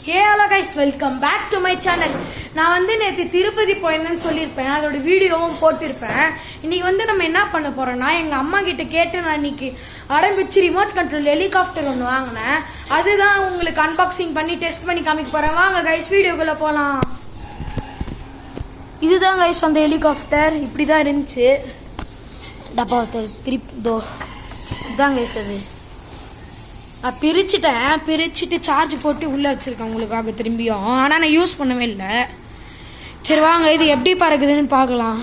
Hello guys, welcome back to my channel. நான் வந்து நேற்று திருப்பதி போயிருந்தேன்னு சொல்லியிருப்பேன், அதோட வீடியோவும் போட்டிருப்பேன். இன்னைக்கு நம்ம என்ன பண்ண போறோம்னா, எங்க அம்மா கிட்ட கேட்டு நான் இன்னைக்கு ஆரம்பிச்சு ரிமோட் கண்ட்ரோல் ஹெலிகாப்டர் ஒன்று வாங்கினேன். அதுதான் உங்களுக்கு அன்பாக்சிங் பண்ணி டெஸ்ட் பண்ணி காமிக்க போறேன். வாங்க கைஸ், வீடியோக்குள்ள போலாம். இதுதான் கைஸ் அந்த ஹெலிகாப்டர். இப்படிதான் இருந்துச்சு. டப்பா இதுதான் கைஸ் அது. நான் பிரிச்சுட்டு சார்ஜ் போட்டு உள்ளே வச்சுருக்கேன் உங்களுக்காக திரும்பியும். ஆனால் நான் யூஸ் பண்ணவே இல்லை. சரி வாங்க, இது எப்படி பறக்குதுன்னு பார்க்கலாம்.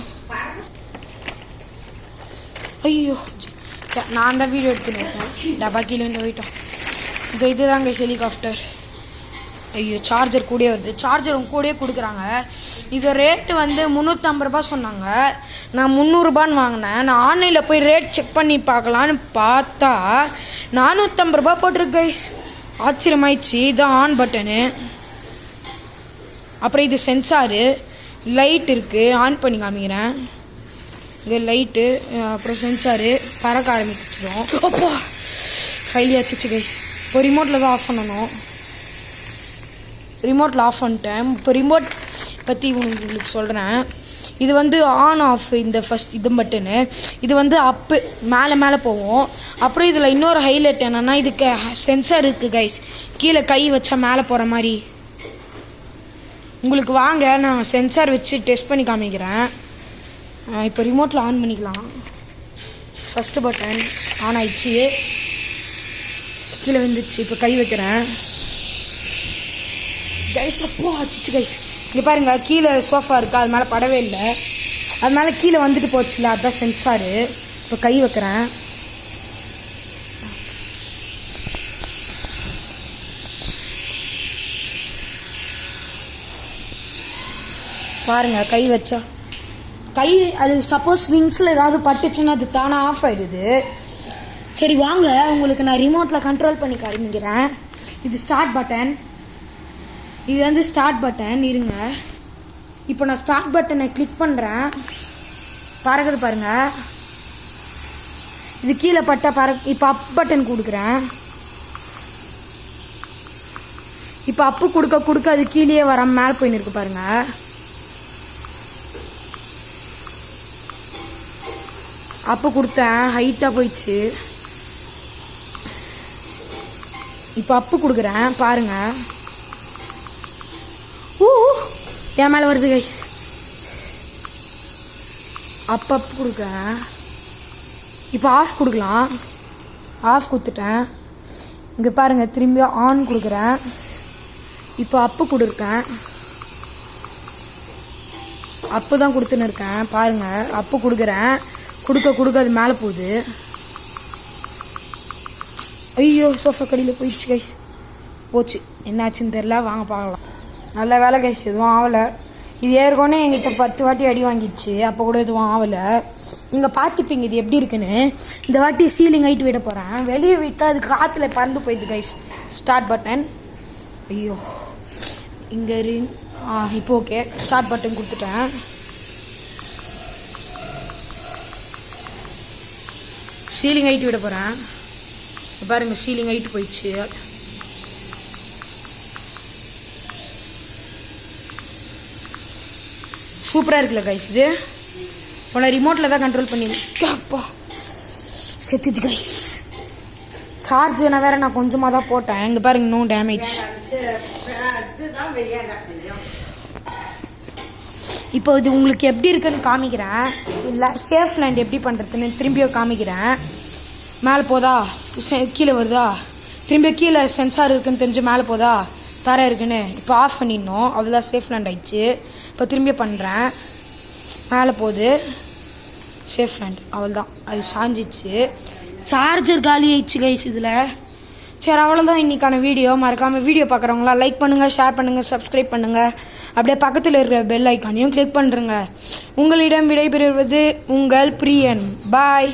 ஐயோ, நான் தான் வீடியோ எடுத்துன்னு டப்பா கீழே வந்து போயிட்டோம். இதுதாங்க ஹெலிகாப்டர். ஐயோ, சார்ஜர் கூடயே வருது. சார்ஜர் கூடயே கொடுக்குறாங்க. இது ரேட்டு வந்து 350 ரூபா சொன்னாங்க. நான் 300 ரூபான்னு வாங்கினேன். நான் ஆன்லைனில் போய் ரேட் செக் பண்ணி பார்க்கலான்னு பார்த்தா 450 ரூபா போட்டிருக்கு. ஆச்சரியமாயிடுச்சு. இதுதான் ஆன் பட்டனு. அப்புறம் இது சென்சாரு, லைட் இருக்குது. ஆன் பண்ணி காமிக்கிறேன். இது லைட்டு, அப்புறம் சென்சாரு. பறக்க ஆரம்பிச்சிடும். அப்போ கையிலே வச்சுச்சு கைஸ். இப்போ ரிமோட்டில் தான் ஆஃப் பண்ணணும். ரிமோட்டில் ஆஃப் பண்ணிட்டேன். இப்போ ரிமோட் பற்றி உங்களுக்கு சொல்கிறேன். இது வந்து ஆன் ஆஃப். இந்த ஃபஸ்ட் இது பட்டனு. இது வந்து அப்பு மேலே போவோம். அப்புறம் இதில் இன்னொரு ஹைலைட் என்னென்னா, இதுக்கு சென்சார் இருக்குது கைஸ். கீழே கை வச்சா மேலே போகிற மாதிரி. உங்களுக்கு வாங்க, நான் சென்சார் வச்சு டெஸ்ட் பண்ணி காமிக்கிறேன். இப்போ ரிமோட்டில் ஆன் பண்ணிக்கலாம். ஃபஸ்ட்டு பட்டன் ஆன் ஆயிடுச்சு. கீழே வந்துச்சு. இப்போ கை வைக்கிறேன் கைஸ். அப்போ ஆச்சு கைஸ். இங்கே பாருங்க, கீழே சோஃபா இருக்குது. அது மேலே படவே இல்லை. அது மேலே கீழே வந்துட்டு போச்சுல, அதுதான் சென்சாரு. இப்போ கை வைக்கிறேன். பாருங்க, கை வச்சா அது சப்போஸ் விங்ஸில் ஏதாவது பட்டுச்சுன்னா அது தானாக ஆஃப் ஆகிடுது. சரி வாங்க, உங்களுக்கு நான் ரிமோட்டில் கண்ட்ரோல் பண்ணி காமிக்கிறேன். இது ஸ்டார்ட் பட்டன். இது வந்து ஸ்டார்ட் பட்டன். இருங்க, இப்போ நான் ஸ்டார்ட் பட்டனை கிளிக் பண்ணுறேன். பறக்குது பாருங்க. இது கீழே பட்ட இப்போ அப் பட்டன் கொடுக்குறேன். இப்போ அப்பு கொடுக்க அது கீழே வர மேலே போயின்னு இருக்கு பாருங்க. அப்பு கொடுத்தேன், ஹைட்டாக போயிடுச்சு. இப்போ அப்பு கொடுக்குறேன் பாருங்க. என் மேலே வருது கைஸ். அப்பு கொடுக்குறேன். இப்போ ஆஃப் கொடுக்கலாம். ஆஃப் கொடுத்துட்டேன். இங்கே பாருங்கள், திரும்பி ஆன் கொடுக்குறேன். இப்போ அப்பு கொடுக்குறேன். அப்பு தான் கொடுத்துன்னு இருக்கேன் பாருங்கள். அப்பு கொடுக்குறேன். கொடுக்க அது மேலே போகுது. ஐயோ, சோஃபா கடியில் போயிடுச்சு கைஸ். போச்சு, என்னாச்சுன்னு தெரில. வாங்க பார்க்கலாம். நல்ல வேலை கைஸ், எதுவும் ஆகலை. இது ஏற்கனவே எங்கிட்ட 10 வாட்டி அடி வாங்கிடுச்சு. அப்போ கூட எதுவும் ஆகலை. நீங்கள் பார்த்துப்பீங்க இது எப்படி இருக்குன்னு. இந்த வாட்டி சீலிங் ஹைட் விட போகிறேன். வெளியே விட்டால் அது காற்றுல பறந்து போயிடுது கைஸ். Start button. ஐயோ, இங்கே இப்போ ஓகே. ஸ்டார்ட் பட்டன் கொடுத்துட்டேன். சீலிங் ஹைட் விட போகிறேன். பாருங்கள், சீலிங் ஹைட் போயிடுச்சு. சூப்பராக இருக்குல்ல கைஸ். இது உன்னை ரிமோட்டில் தான் கண்ட்ரோல் பண்ணிப்பா. செத்துச்சு கைஸ். சார்ஜ் நான் கொஞ்சமாக தான் போட்டேன். இங்கே பாருங்க, இன்னும் டேமேஜ். இப்போ இது உங்களுக்கு எப்படி இருக்குன்னு காமிக்கிறேன். இல்லை, சேஃப் லேண்ட் எப்படி பண்ணுறதுன்னு திரும்பியும் காமிக்கிறேன். மேலே போதா, கீழே வருதா, திரும்பியும் கீழே சென்சார் இருக்குன்னு தெரிஞ்சு மேலே போதா, தர இருக்குன்னு. இப்போ ஆஃப் பண்ணிடணும். அவ்வளோதான், சேஃப் லேண்ட் ஆயிடுச்சு. இப்போ திரும்பி பண்ணுறேன். மேலே போகுது, சேஃப் லேண்ட். அவ்வளோதான், அது சாஞ்சிச்சு. சார்ஜர் காலி ஆயிடுச்சு கைஸ் இதில். சரி, அவ்வளோதான் இன்னைக்கான வீடியோ. மறக்காமல் வீடியோ பார்க்குறவங்களாம் லைக் பண்ணுங்கள், ஷேர் பண்ணுங்கள், சப்ஸ்கிரைப் பண்ணுங்கள். அப்படியே பக்கத்தில் இருக்கிற பெல் ஐக்கானையும் கிளிக் பண்ணுறேங்க. உங்களிடம் விடைபெறுவது உங்கள் பிரியன். பாய்.